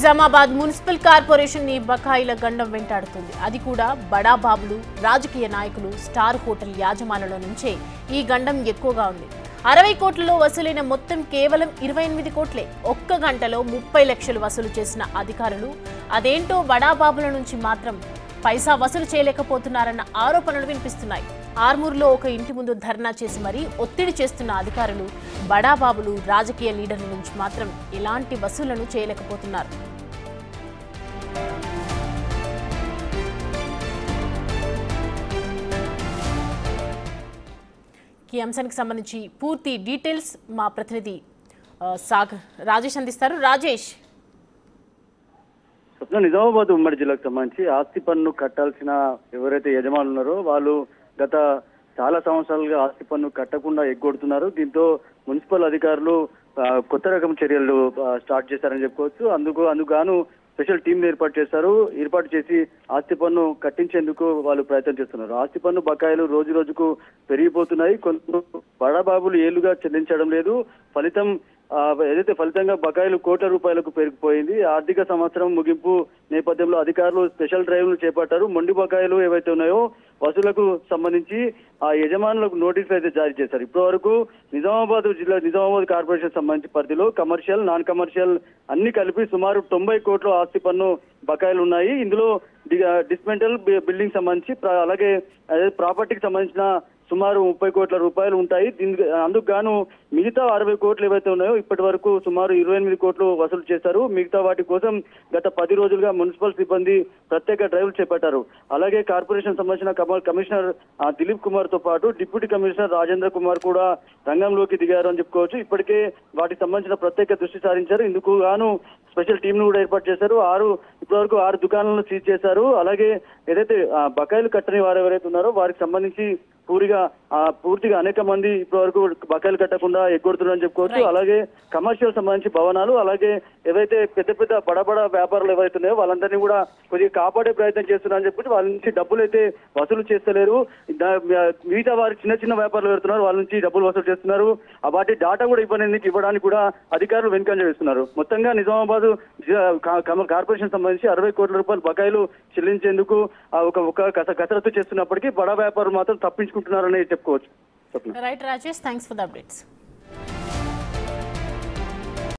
Nizamabad municipal corporation ని బకాయిల గండం వెంటాడుతుంది. అది కూడా బడా బాబులు, రాజకీయ నాయకులు, స్టార్ హోటల్ యాజమానుల నుంచే ఈ గండం ఎక్కువగా ఉంది. 60 కోట్లలో వసూలైన మొత్తం కేవలం 28 కోట్లే. ఒక్క గంటలో 30 లక్షలు వసూలు చేసిన అధికారులు అదేంటో బడాబాబుల నుంచి మాత్రం పైసా వసూలు చేయలేకపోతున్నారన్న ఆరోపణలు వినిపిస్తున్నాయి. ఆర్మూర్లో ఒక ఇంటి ముందు ధర్నా చేసి మరీ ఒత్తిడి చేస్తున్న అధికారులు బడాబాబులు, రాజకీయ లీడర్ల నుంచి మాత్రం ఎలాంటి వసూళ్లను చేయలేకపోతున్నారు. ఈ అంశానికి సంబంధించి పూర్తి డీటెయిల్స్ మా ప్రతినిధి రాజేష్ అందిస్తారు. రాజేష్, నిజామాబాద్ ఉమ్మడి జిల్లాకు సంబంధించి ఆస్తి పన్ను కట్టాల్సిన ఎవరైతే యజమానులు ఉన్నారో వాళ్ళు గత చాలా సంవత్సరాలుగా ఆస్తి పన్ను కట్టకుండా ఎగ్గొడుతున్నారు. దీంతో మున్సిపల్ అధికారులు కొత్త రకం చర్యలు స్టార్ట్ చేశారని చెప్పుకోవచ్చు. అందుకు స్పెషల్ టీం ఏర్పాటు చేసి ఆస్తి పన్ను కట్టించేందుకు వాళ్ళు ప్రయత్నం చేస్తున్నారు. ఆస్తి పన్ను బకాయిలు రోజు రోజుకు పెరిగిపోతున్నాయి. కొంత బడాబాబులు ఏళ్లుగా చెల్లించడం లేదు. ఫలితంగా బకాయిలు కోట్ల రూపాయలకు పెరిగిపోయింది. ఆర్థిక సంవత్సరం ముగింపు నేపథ్యంలో అధికారులు స్పెషల్ డ్రైవ్లు చేపట్టారు. మొండి బకాయిలు ఏవైతే ఉన్నాయో వసూలకు సంబంధించి ఆ యజమానులకు నోటీసులు అయితే జారీ చేశారు. ఇప్పటి వరకు నిజామాబాద్ కార్పొరేషన్ సంబంధించి పరిధిలో కమర్షియల్, నాన్ కమర్షియల్ అన్ని కలిపి సుమారు 90 కోట్ల ఆస్తి పన్ను బకాయిలు ఉన్నాయి. ఇందులో డిస్మెంటల్ బిల్డింగ్ సంబంధించి అలాగే ప్రాపర్టీకి సంబంధించిన సుమారు 30 కోట్ల రూపాయలు ఉంటాయి. అందుకు గాను మిగతా 60 కోట్లు ఏవైతే ఉన్నాయో ఇప్పటి వరకు సుమారు 28 కోట్లు వసూలు చేశారు. మిగతా వాటి కోసం గత 10 రోజులుగా మున్సిపల్ సిబ్బంది ప్రత్యేక డ్రైవ్లు చేపట్టారు. అలాగే కార్పొరేషన్ సంబంధించిన కమిషనర్ దిలీప్ కుమార్ తో పాటు డిప్యూటీ కమిషనర్ రాజేంద్ర కుమార్ కూడా రంగంలోకి దిగారు అని చెప్పుకోవచ్చు. ఇప్పటికే వాటికి సంబంధించిన ప్రత్యేక దృష్టి సారించారు. ఇందుకు గాను స్పెషల్ టీం ను కూడా ఏర్పాటు చేశారు. ఇప్పటివరకు 6 దుకాణాలను సీజ్ చేశారు. అలాగే ఏదైతే బకాయిలు కట్టని వారు ఎవరైతే ఉన్నారో వారికి సంబంధించి పూర్తిగా అనేక మంది ఇప్పటివరకు బకాయిలు కట్టకుండా ఎగ్గొడుతున్నారని చెప్పుకోవచ్చు. అలాగే కమర్షియల్ సంబంధించి భవనాలు, అలాగే ఏవైతే పెద్ద బడా వ్యాపారులు ఎవరైతే ఉన్నాయో వాళ్ళందరినీ కూడా కొద్దిగా కాపాడే ప్రయత్నం చేస్తున్నారని చెప్పి వాళ్ళ నుంచి డబ్బులు అయితే వసూలు చేస్తలేరు. మిగతా వారి చిన్న వ్యాపారులు ఎవరుతున్నారు వాళ్ళ నుంచి డబ్బులు వసూలు చేస్తున్నారు. వాటి డాటా కూడా ఇవ్వడానికి కూడా అధికారులు వెనుకంజ వేస్తున్నారు. మొత్తంగా నిజామాబాద్ కార్పొరేషన్ సంబంధించి 60 కోట్ల రూపాయలు బకాయిలు చెల్లించేందుకు ఒక కసరత్తు చేస్తున్నప్పటికీ బడా వ్యాపారులు మాత్రం తప్పించుకుంటున్నారని చెప్పుకోవచ్చు. Right Rajesh, thanks for the updates.